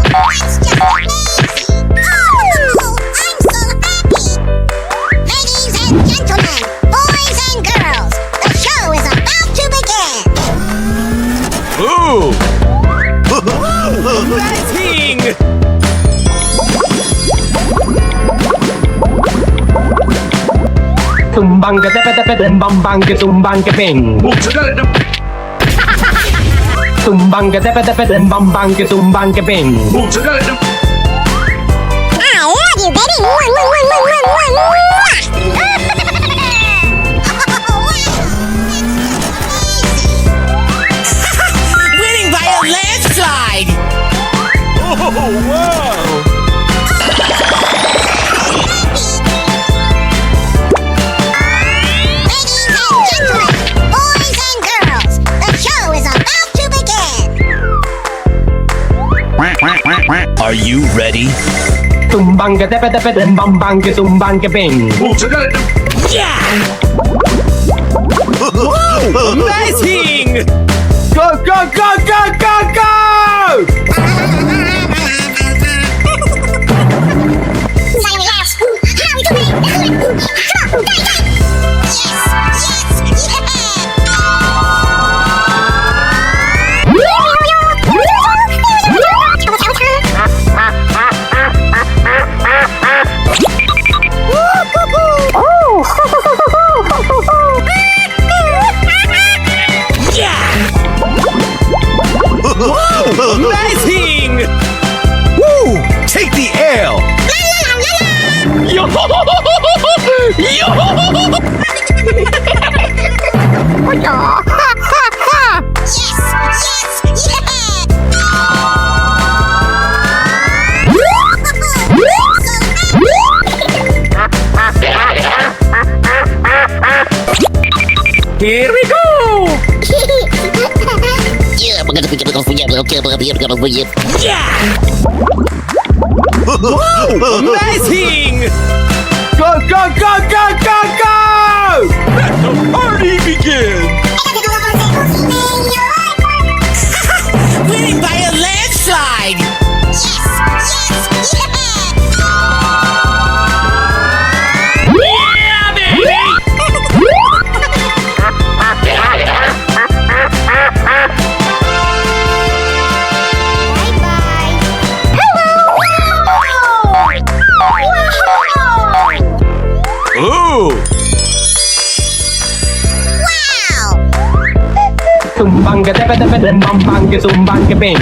That's just amazing! Oh, I'm so happy! Ladies and gentlemen, boys and girls, the show is about to begin! Ooh! Amazing! Tumbang ke tepe tepe dan bambang ke tumbang ke ping. Tumbang ke tepe tepe dan bambang ke tumbang ke ping. I love you, baby! Winning by a landslide! Oh, wow! Ladies and gentlemen, boys and girls, the show is about to begin! Are you ready? Tumbang ke tepe tepe dan bambang ke tumbang ke ping. Yeah! Whoa! Amazing! Go go go go go go! Whoa! Amazing! Woo! Take the L! Yo! Here we go! Yeah, Yeah! Whoa! Amazing! Go go go go go go! Let the party begin! Winning by a landslide! Yeah, baby! Ooh! Tumbang ke tepe tepe dan bambang ke tumbang ke ping.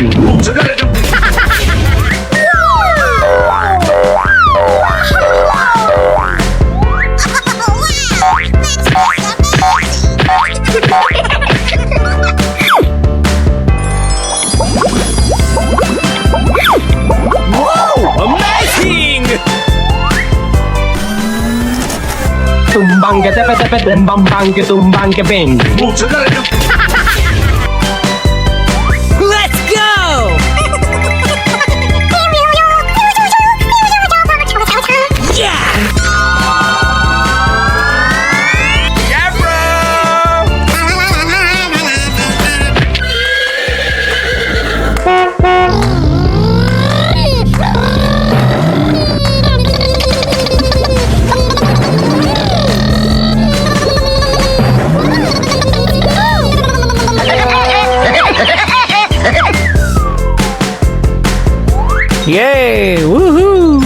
Whoa! Amazing! Tumbang ke tepe tepe dan bambang ke tumbang ke ping. Let's go! Yeah! Yeah, bro! Yay! Woohoo!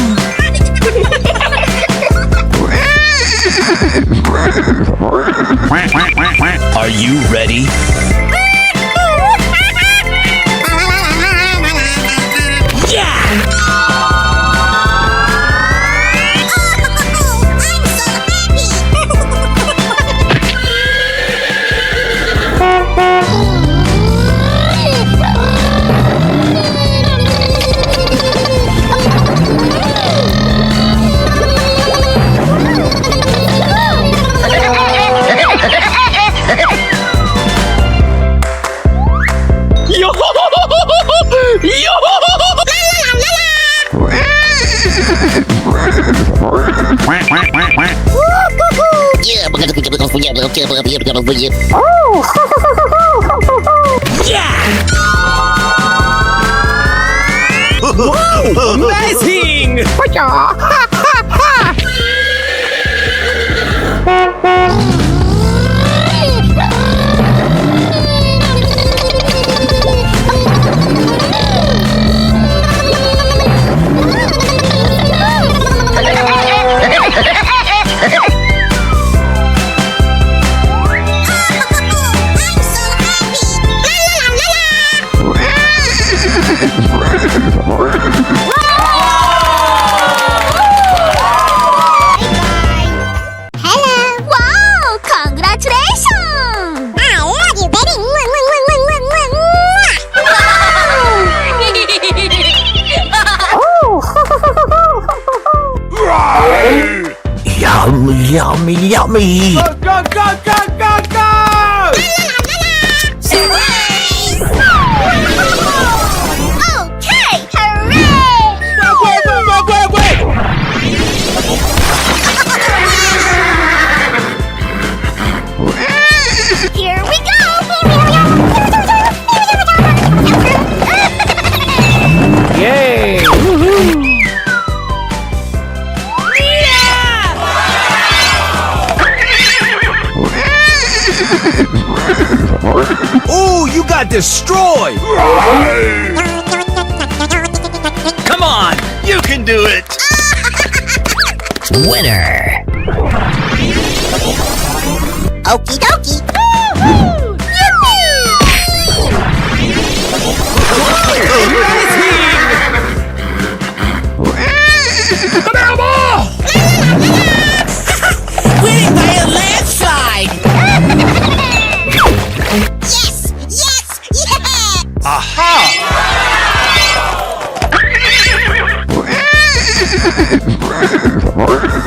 Are you ready? Yeah! Yo! Yo! Yeah! Amazing! Wow! Congratulations! I love you, baby! Yummy, yummy, yummy. Go, go, go, go, go, go! Surprise! Okay, hooray! Here we go! Yay! Woohoo! Ooh, you got destroyed! Come on, you can do it! Winner. Okie dokie! Winning by a landslide. Yes! Yes! Yes! Aha!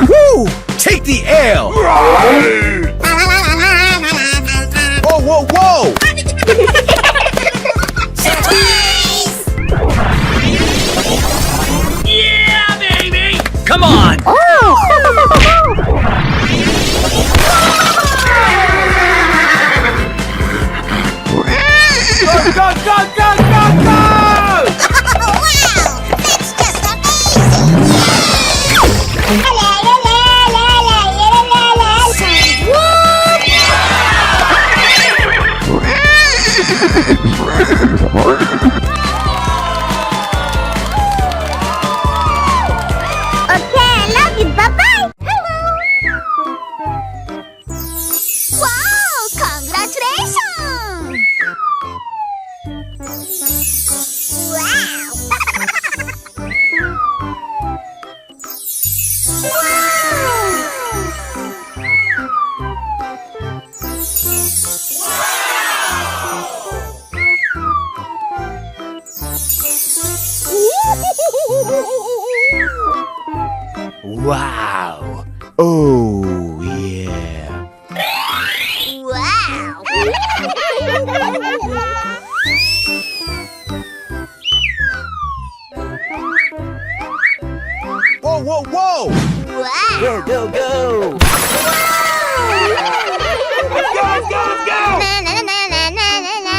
Woo! Take the L! Whoa, whoa, whoa! Surprise! Yeah, baby! Come on! Go, go, go, go, go, go! Wow! That's just amazing! Okay, I love you. Bye-bye. Wow! Congratulations! Wow! Wow! Oh, yeah! Wow! Whoa, whoa, whoa! Wow! Go, go, go! Go, go, go! Na, na, na, na, na, na, na.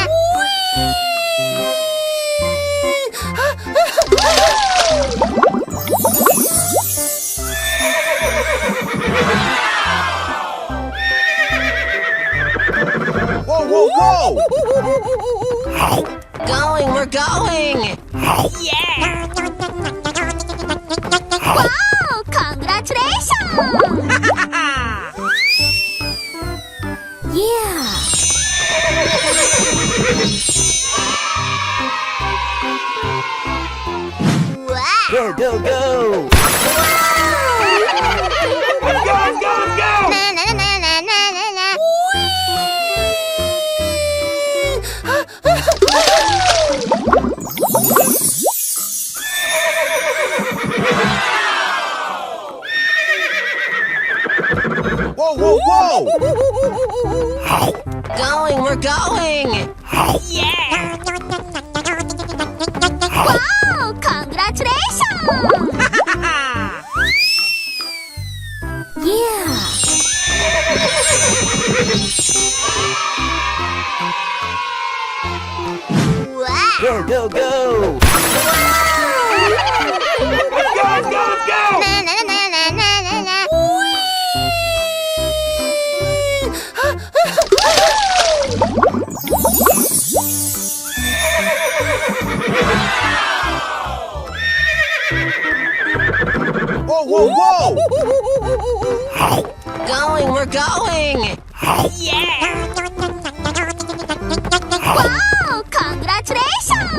Whoa, whoa, whoa! Going, we're going! Wow! Congratulations! Yeah! Wow! Go, go, go! Go, go, go! Na, na, na, na, na, na, na. Whoa, whoa, whoa! Going, we're going! Wow! Congratulations! Yeah! Wow! Go, go, go! Whoa, whoa, whoa! Going, we're going! Wow! Congratulations!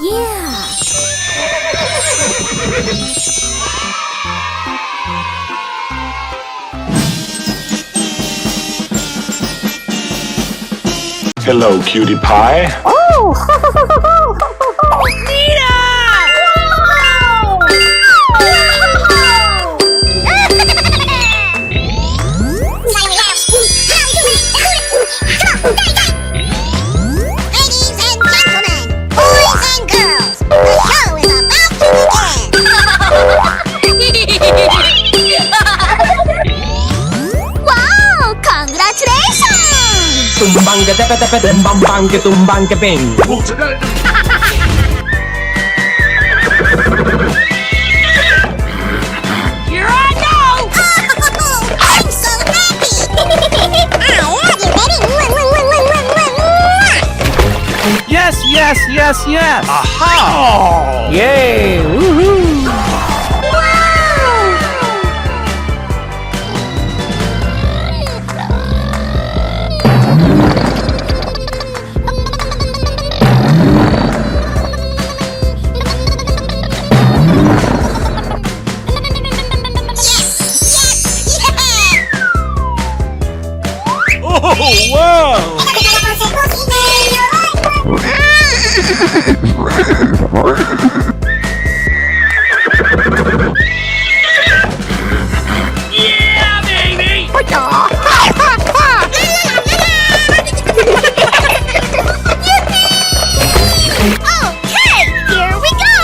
Yeah! Hello, cutie pie. Ladies and gentlemen, boys and girls, the show is about to begin! Wow! Congratulations! Tumbang ke tepe tepe tumbang ke tumbang ke ping. Here I go! Oh, I'm so happy! Are you ready? Yes, yes, yes, yes. Aha! Yay! Woohoo! Yes! Yeah! Oh, wow! Okay, here we go!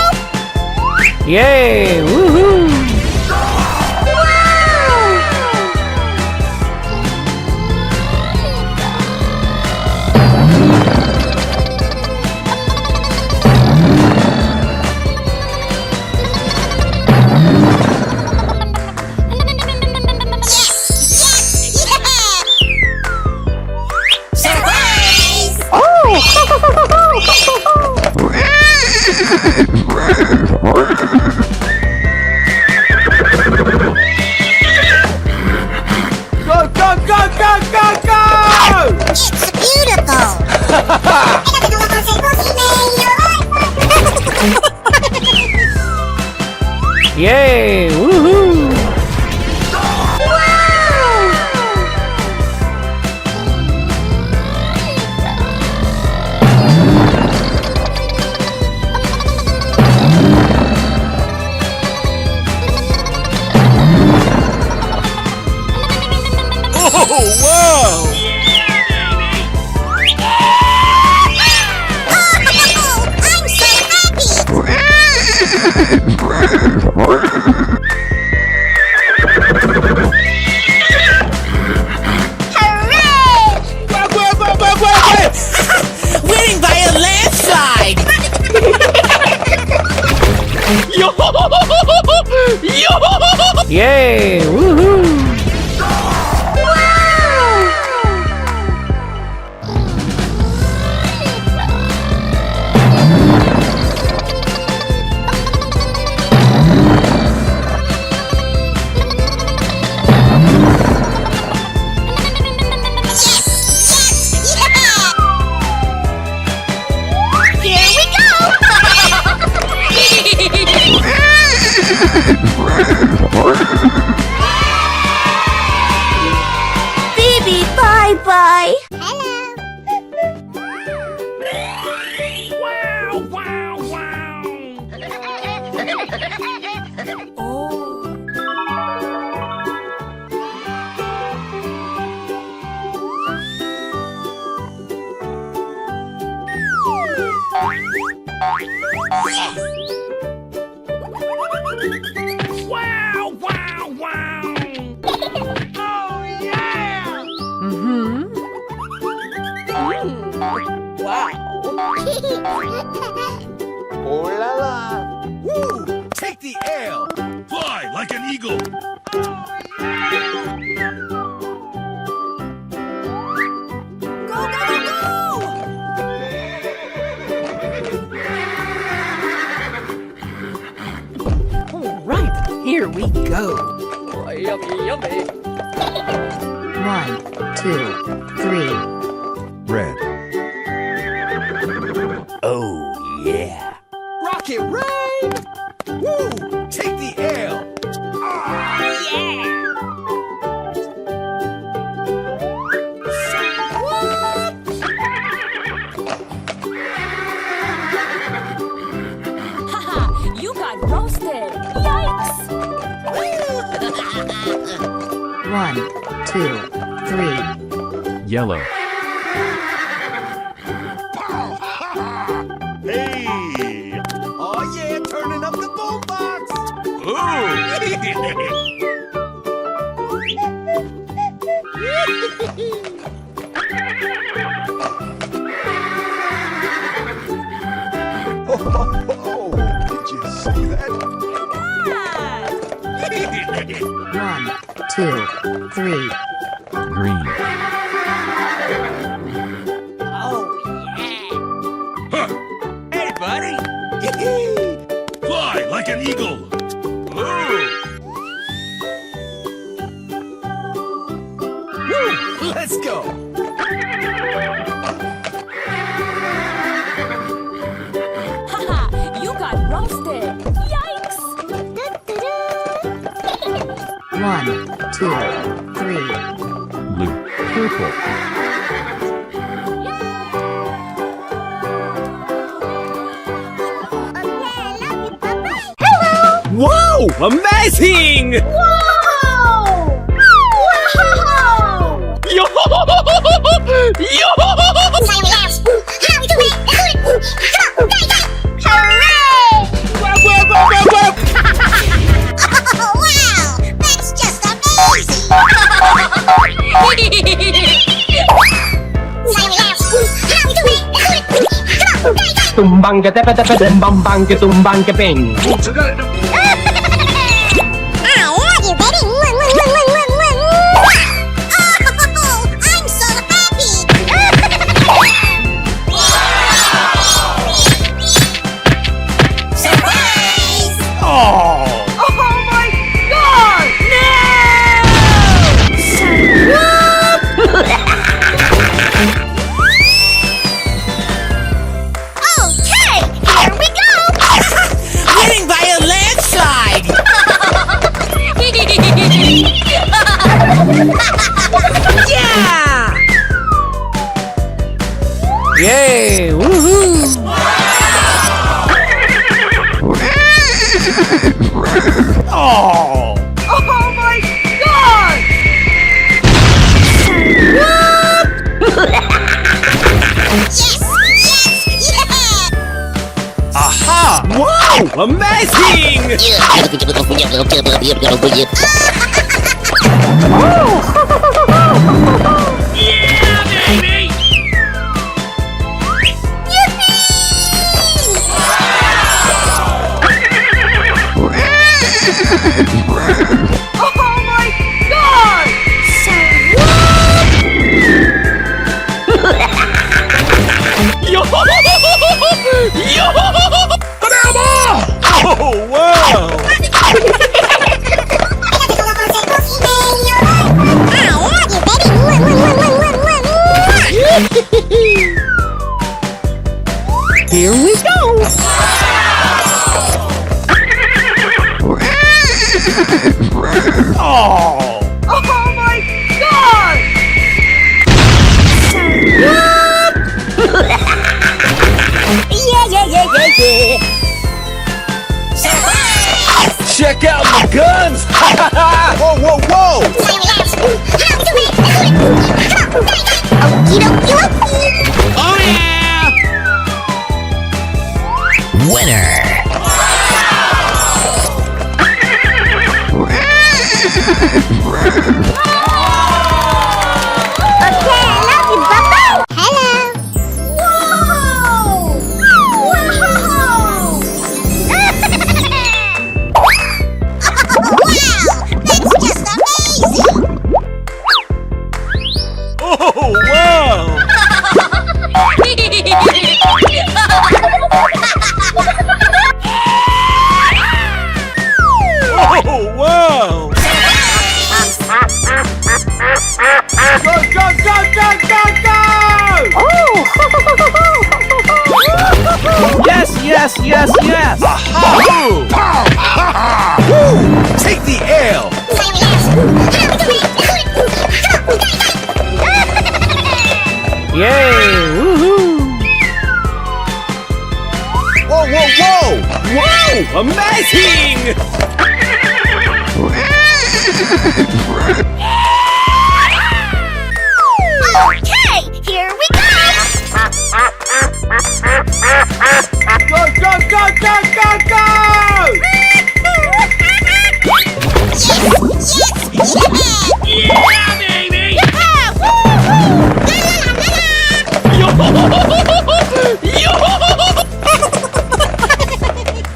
Yay! Woohoo! Yes! Yeah! Surprise! Go, go, go, go, go, go! It's beautiful! Yay! Woohoo! Oh, wow! I'm so happy! Hooray! Winning by a landslide! Yay! Woohoo! Yes! Yeah! Here we go! Baby, bye-bye! Hello! Oh la la! Woo! Take the L! Fly like an eagle. Go, go, go, go! One, two, three. Red. Oh, yeah. Rocket rain! Woo! Take the L! Haha, you got roasted. Yikes! One, two, three. Yellow. Hey! Oh yeah, turning up the boombox! Oh, did you see that? One, two, three. Green. Hey, buddy! Fly like an eagle. Woo! Let's go! Haha, you got roasted. Yikes! One, two, three. Blue. Purple. Whoa! Amazing! Whoa! Wow! Yo! Yo! Time lapse. How do it? Hooray! Oh wow! That's just amazing! Time lapse. How do it? Tumbang ke tepe tepe dan bambang ke tumbang ke peng. I love you, baby. Oh, I'm so happy. Surprise! Oh! Okay, here we go. Winning by a landslide! Yeah! Yay! Woohoo! Oh! Yes, yes, yeah. Aha! Wow! Amazing! Yo! Yo! Oh, wow! Here we go! Oh! Check out my guns! Whoa, whoa, whoa! Oh, yeah! Winner! Hello. Whoa! Wow! Wow! That's just amazing! Oh, wow! Yes, yes, yes. Aha! Woo! Take the L. Yay! Woohoo! Whoa, whoa, whoa! Whoa! Amazing! Okay, here we go! Go, go, go, go, go, go! Yes! Yeah, baby!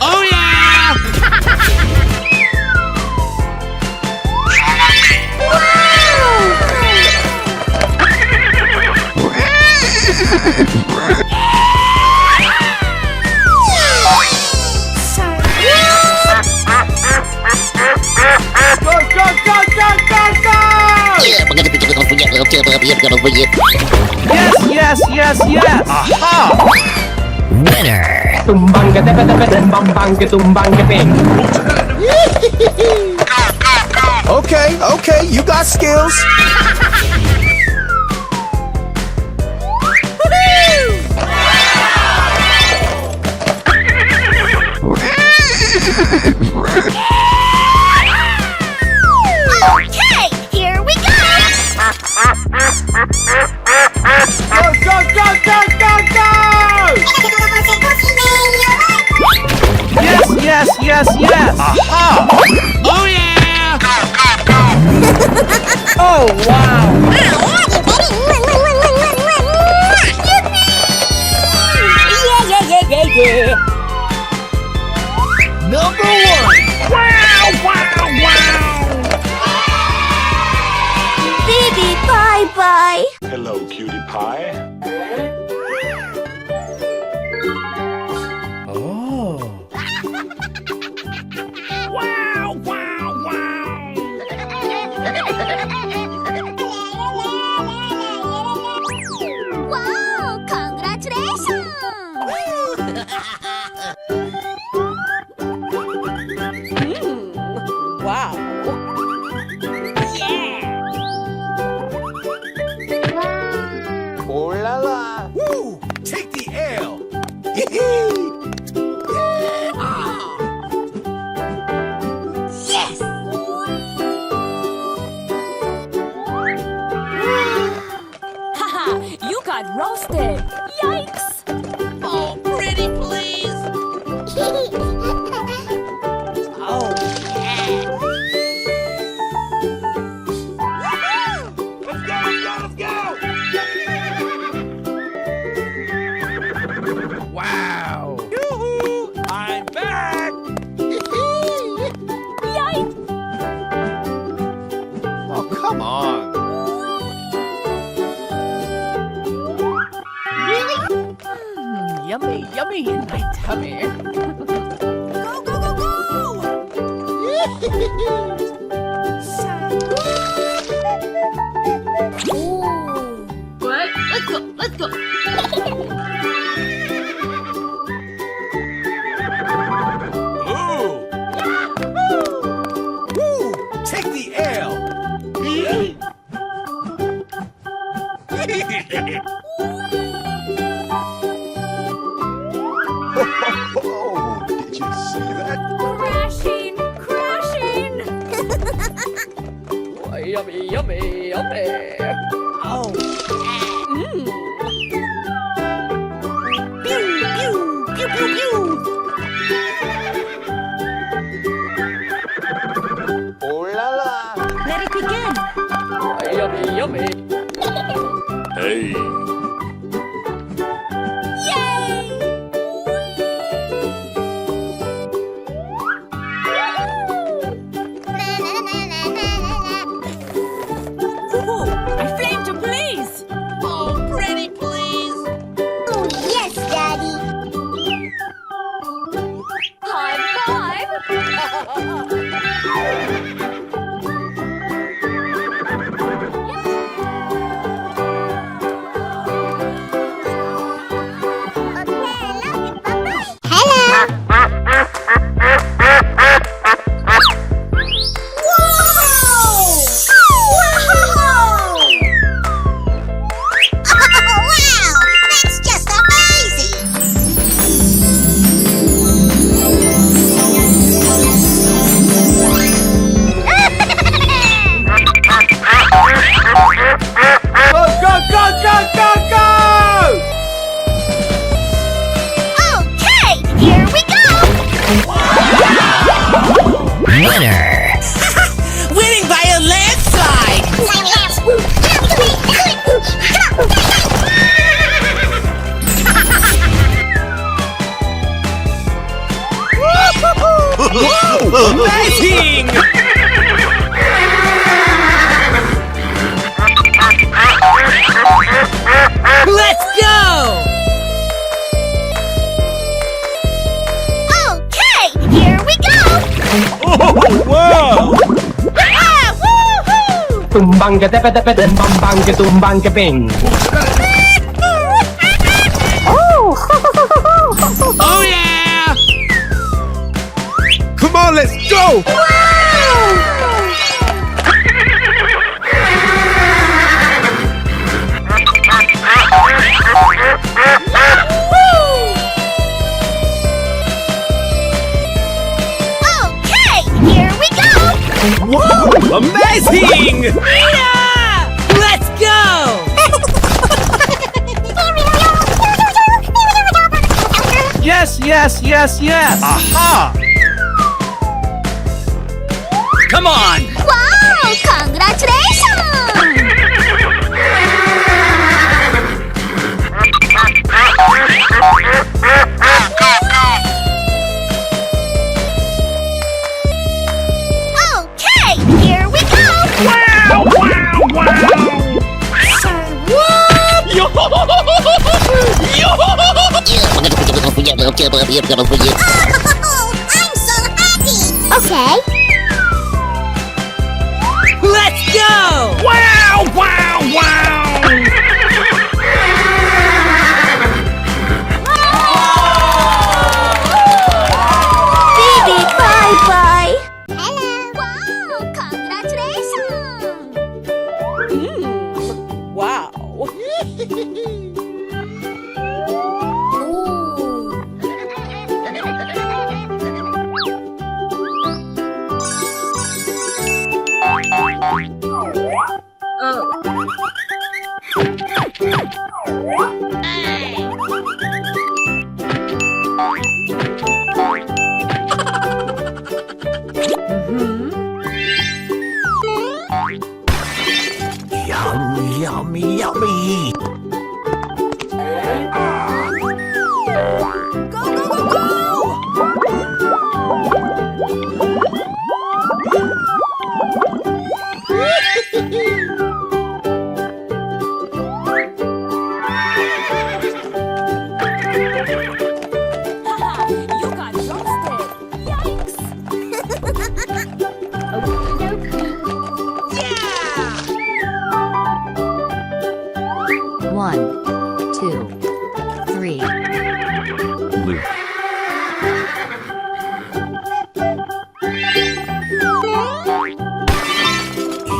Oh, yeah! Go, go, go, go, go, go! Yes, yes, yes, yes! Aha! Winner! Tumbang ka tepe tepe tumbang bang ka tumbang ka ping. Okay, okay, you got skills. Okay, here we go! Go, go, go, go, go, go! Yes, yes, yes, yes! Aha! Oh, yeah! Oh, wow! Number one! Wow, wow, wow! Baby, bye-bye! Hello, cutie pie. Wow, wow, wow! Wow, congratulations! Oh la la. Woo! Take the L. Yes! Haha, you got roasted. Yikes. Oh, pretty, please! Oh, yeah! Let's go, let's go, let's go! Wow! Yoo-hoo! I'm back! Yikes. Oh, come on! Yummy, yummy in my tummy. Go, go, go, go! What? Let's go, let's go. Ooh! Woo! Take the L. Oh, did you see that? Crashing, crashing. Yummy, yummy, yummy. Oh, Pew, pew, pew, pew, pew! Oh la la. Let it begin! Yummy, yummy. Hey! Yay! Ooh, I flamed you, please. bang ka tepe tepe bang ka bang ka ping. Oh yeah! Come on, let's go! Okay, here we go! Whoa! Amazing! Let's go! Yes, yes, yes, yes! Aha! Come on! Wow! Congratulations! Okay, here we go! Wow! Wow! Wow! Yo! Yo! Oh, I'm so happy! Okay. Let's go! Wow! Wow! Wow! Baby, bye-bye! Hello! Wow! Congratulations! Wow. Yummy, yummy, yummy. You got roasted. Yikes. One, two, three. Blue.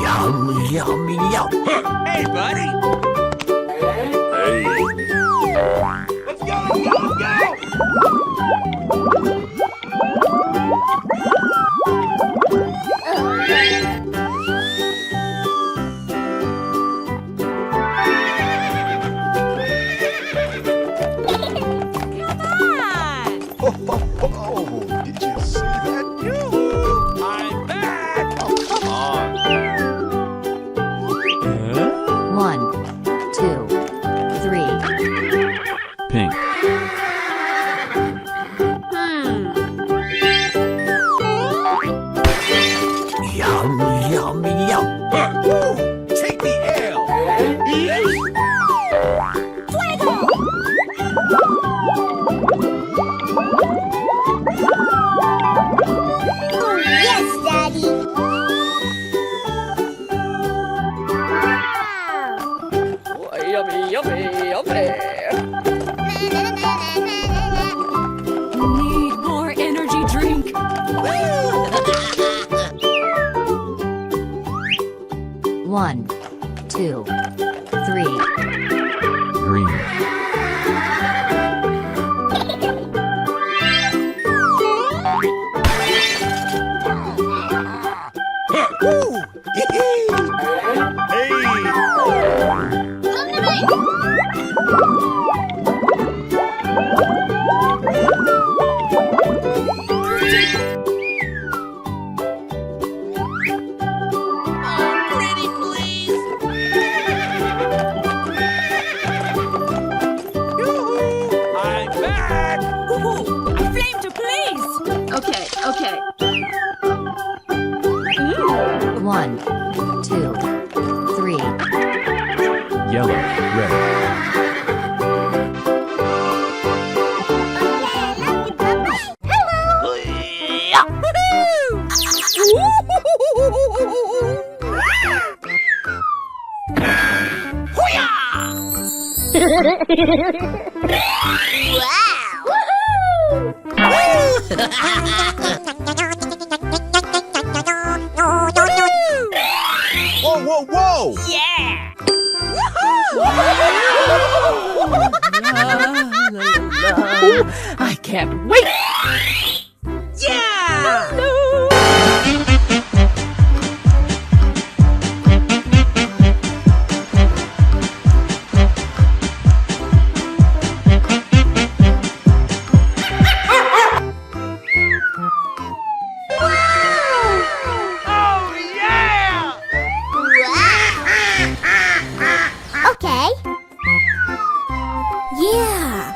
Yummy, yummy, yummy. Hey, buddy! Hey. Let's go! Let's go! Oh, did you see that? I'm back! Oh, come on. One, two, three. Pink. Yummy, yummy, yummy. Woo! Take the L! Oh, yes, Daddy! Oh, yummy, yummy, yummy. Need more energy drink. One, two, three. Green. Woo! Hey! Oh, pretty please. I'm back! A flame to please. Okay, okay. One, two, three. Yellow. Red. Whoa, whoa, whoa! Yeah! I can't wait. Yeah! Oh, yeah! Okay. Yeah.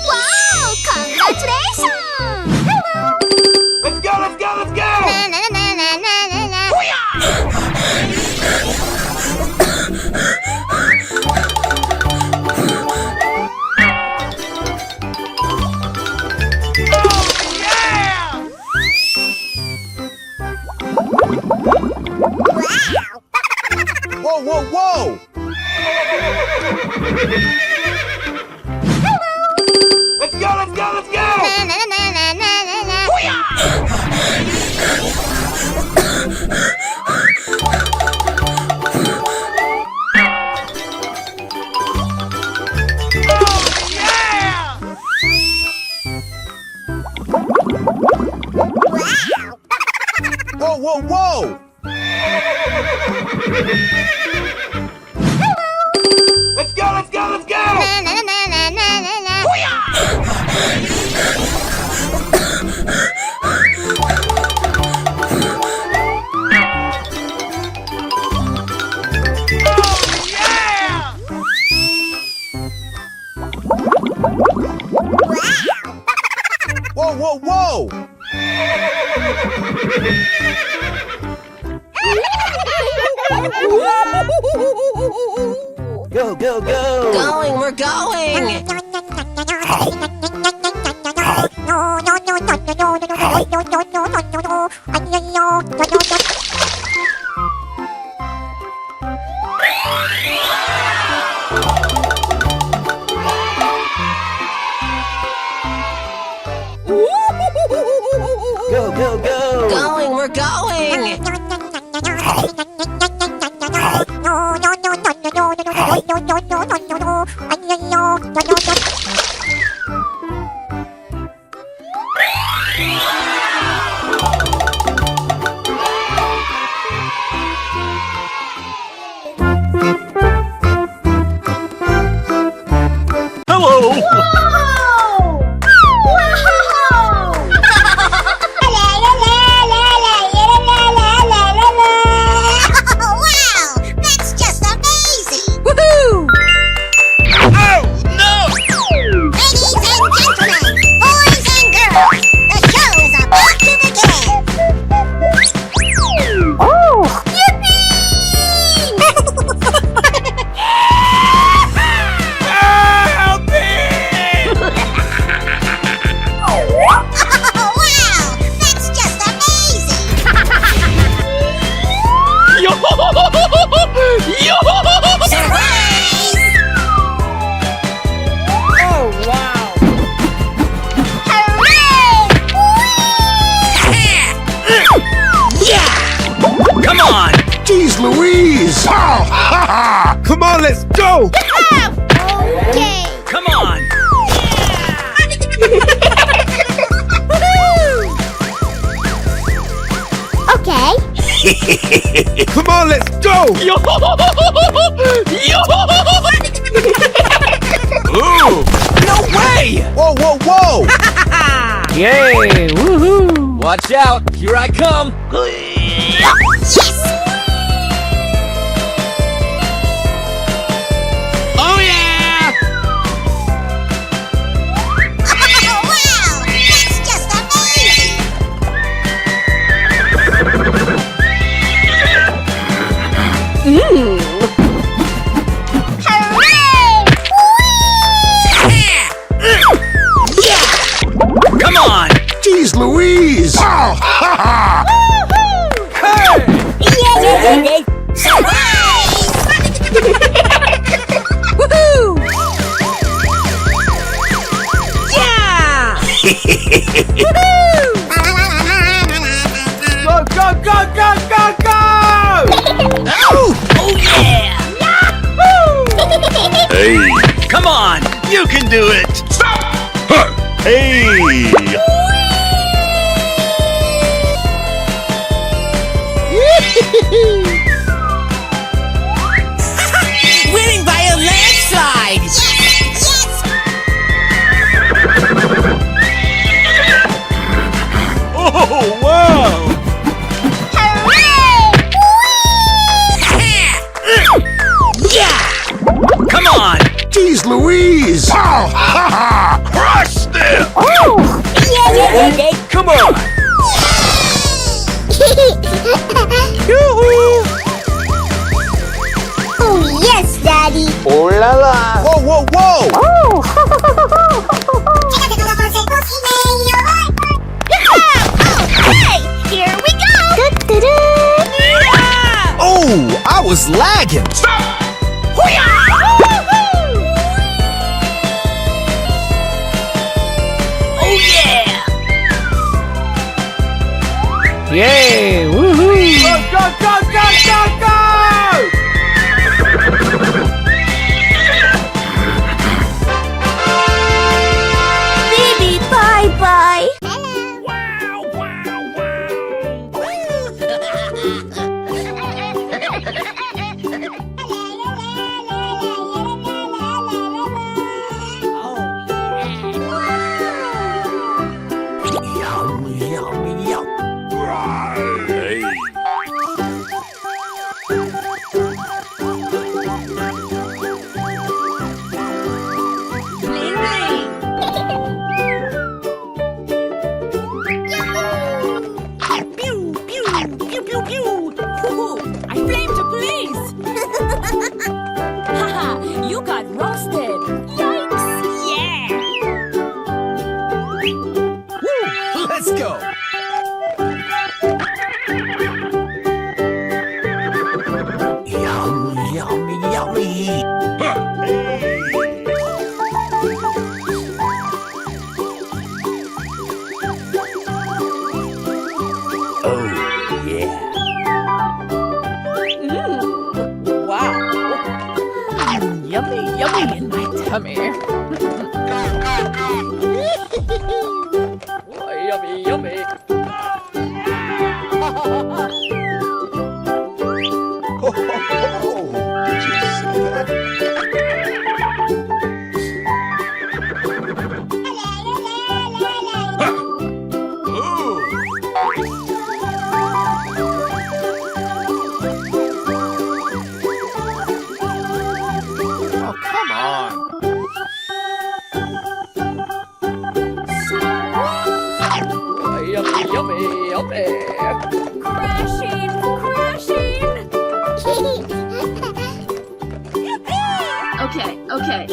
Wow! Congratulations! Let's go, let's go, let's go! Na, na, na, na, na, na, na. Yeah! Whoa, whoa, whoa! Let's go, let's go, let's go! Na, na, na, na, na, na, na. Yeah! Whoa, whoa, whoa! Let's go, let's go, let's go! Na, na, na, na, na, na, na. Yeah! Whoa, whoa, whoa! Go, go, go! Going, we're going! Go, go, go! Going, we're going! Wow! That's just amazing! Woohoo! Ladies and gentlemen, boys and girls, the show is about to begin! Oh! Yippee! Help me! Oh, wow! That's just amazing! Surprise! Oh, wow. Hooray! Come on! Jeez Louise! Pow! Ha ha! Come on, let's go! Okay. Come on! Okay. Come on, let's go! Ooh! No way! Whoa, whoa, whoa! Yay! Woohoo! Watch out! Here I come! Yes! Oh yeah! Oh, wow! That's just amazing! Hooray! Come on! Jeez Louise! Pow! Ha ha! Hey! Yeah, yeah, yeah, You can do it! Stop! Hey! Winning by a landslide! Oh, wow! Come on! Jeez Louise! Pow! Ha ha! Crush them! Come on! Oh, yes, Daddy. Oh la la! Whoa, whoa, whoa! Hey, here we go. Oh, I was lagging! Stop! Oh, yeah. Yay! Woohoo! Go, go, go, go, go, go! Baby, bye-bye. Hey. Bling bling. Pew pew pew pew pew. Hoo-hoo. I flame to please. Haha, you got roasted. Yikes! Yeah. Let's go! Yummy, yummy, yummy! Oh, yeah. Wow. Yummy, yummy in my tummy. Yummy, yummy. Oh, did you see that? Oh, come on! Yummy, yummy, yummy. Crashing, crashing. Okay, okay.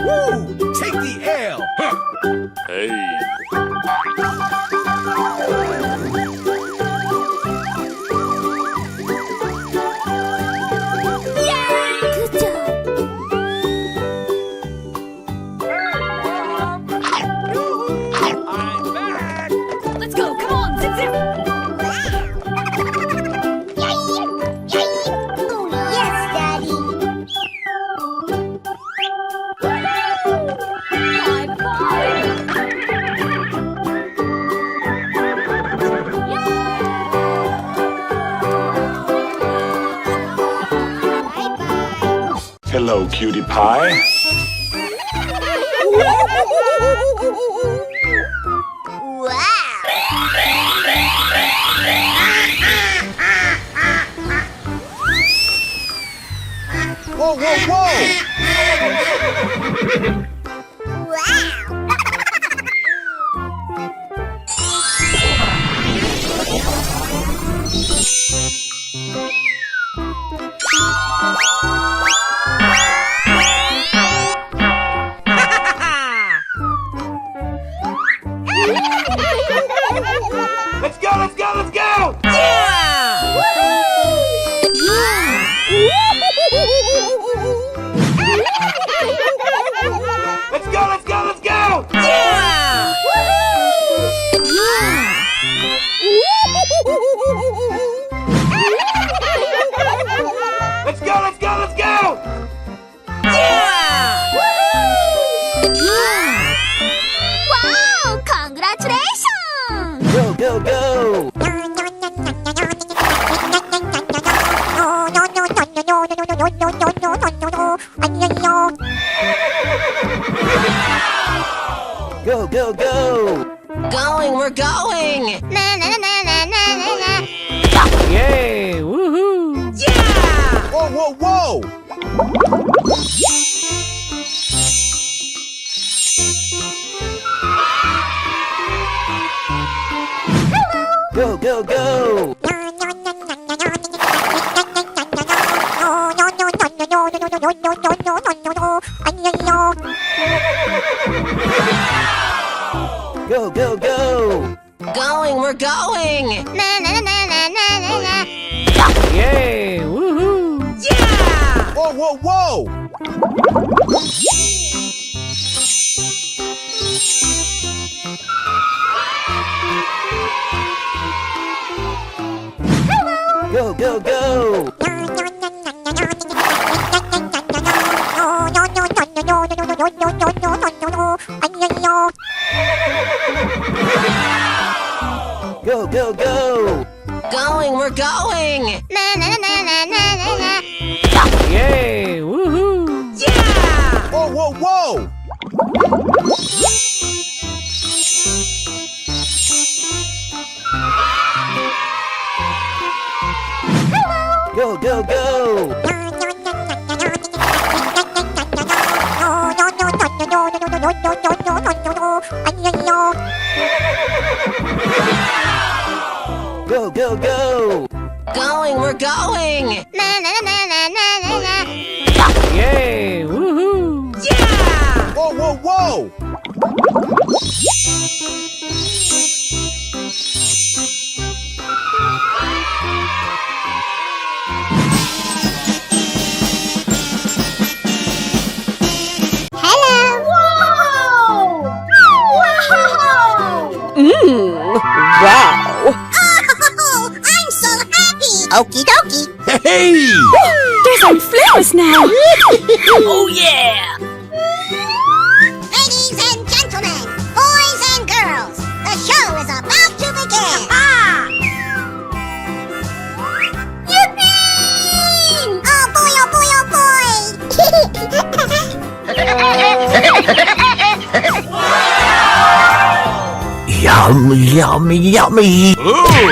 Woo! Take the L! Hey. Good job. I'm back! Let's go, come on, zip zip. Oh, yes, Daddy. High five. Hello, cutie pie. Whoa, whoa, whoa! Let's go, let's go, let's go! Let's go, let's go, let's go! Yeah! Wow! Congratulations! Go, go, go! Go, go, go! Going, we're going! Na na na na na na na. Yay! Woohoo! Yeah! Whoa, whoa, whoa! Go, go, go! Go, go, go! Going, we're going! Na na na na na na na. Yay! Woohoo! Yeah! Whoa, whoa, whoa! Go, go, go! Go, go, go! Going, we're going! Na na na na na na na. Yay! Woohoo! Yeah! Whoa, whoa, whoa! Go, go, go! Go, go, go! Going, we're going! Na na na na na na na. Yay! Woohoo! Yeah! Whoa, whoa, whoa! Hello. Whoa! Wow! Wow! Oh, I'm so happy. Okie dokie. Hey! There's some flowers now! Oh yeah! Ladies and gentlemen, boys and girls, the show is about to begin. Ah! Yippee! Oh boy, oh boy, oh Yummy, yummy, yummy! Ooh!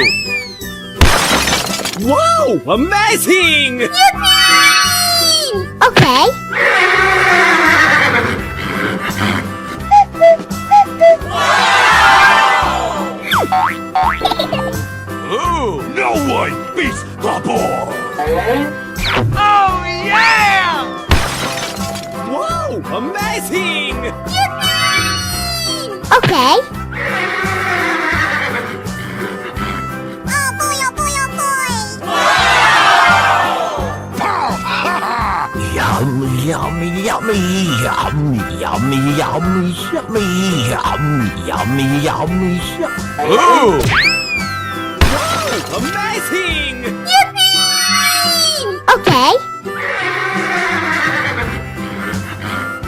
Wow! Amazing! boy! Okay. Ooh, no one beats the boy! Oh yeah! Wow! Amazing! Okay. Oh boy, oh boy, oh boy! Yummy, yummy, yummy, yummy, yummy, yummy, yummy, yummy, yummy, yummy, yummy. Ooh! Wow! Amazing! Okay.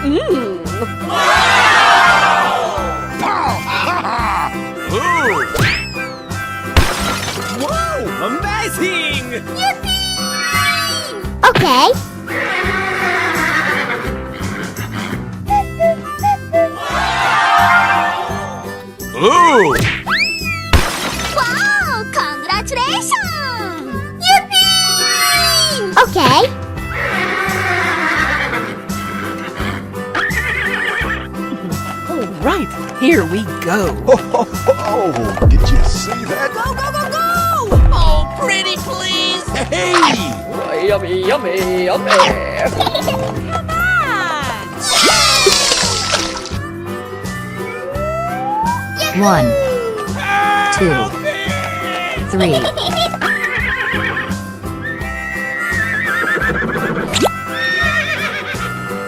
Ooh! Wow! Amazing! Okay. Ooh! Wow! Congratulations! Yippee! Okay. All right, here we go. Oh, did you see that? Go, go, go, go! Oh, pretty please! Hey! Yummy, yummy, yummy. Come on! 1, 2, 3.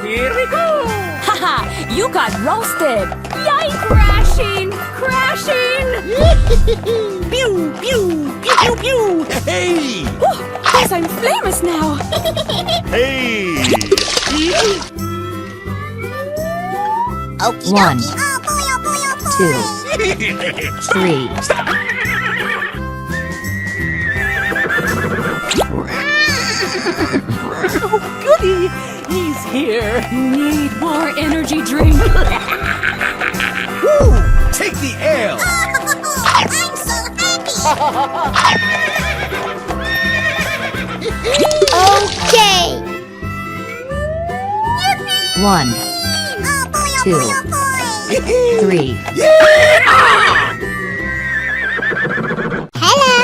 Here we go! Haha, you got roasted. Yay! Crashing, crashing. Pew, pew, pew, pew, pew. Hey! Guess I'm famous now. Hey! Okie One. dokie. Oh boy, oh boy, oh boy. 2, 3. Oh, goody! He's here. Need more energy drink. Woo! Take the L. I'm so happy. Okay. 1, Oh boy, oh 2. boy, oh boy. 3. Hello.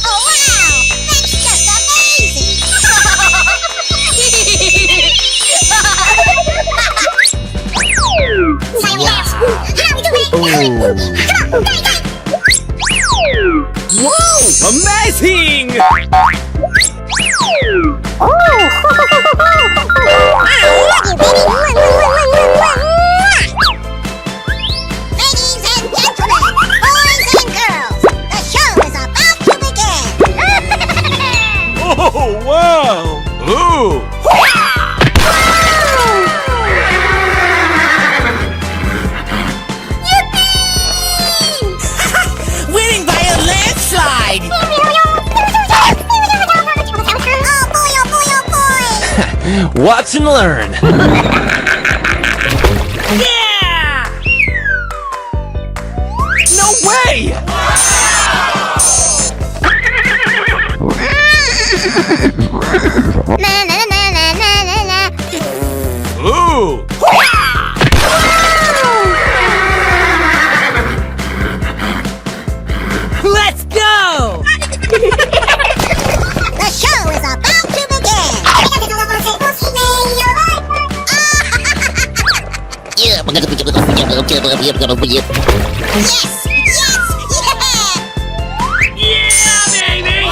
Oh, wow. That's just amazing. Whoa! Amazing! Ladies and gentlemen, boys and girls, the show is about to begin. Oh, wow! Ooh! Winning by a landslide! Oh boy, oh boy, oh boy. Watch and learn. Yeah! No way! Na na na na na na na. Ooh! Let's go! The show is about to begin. Yes, yes, yeah. Yeah, baby!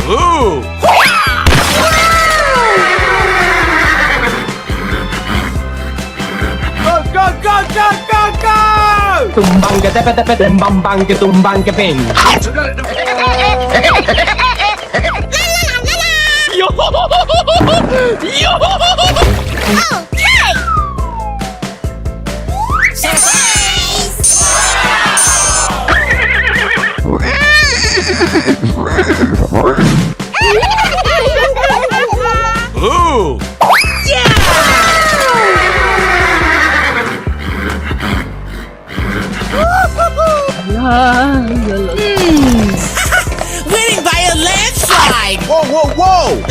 Ooh! Go, go, go, go, go, go! Tumbang ka tepe tepe tumbang ke tumbang ke ping. Yo! Yo! Okay. Surprise! Ooh! Winning by a landslide! Whoa, whoa, whoa!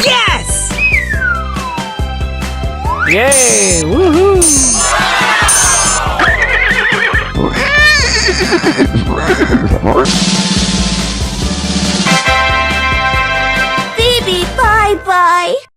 Yes! Yay! Woohoo!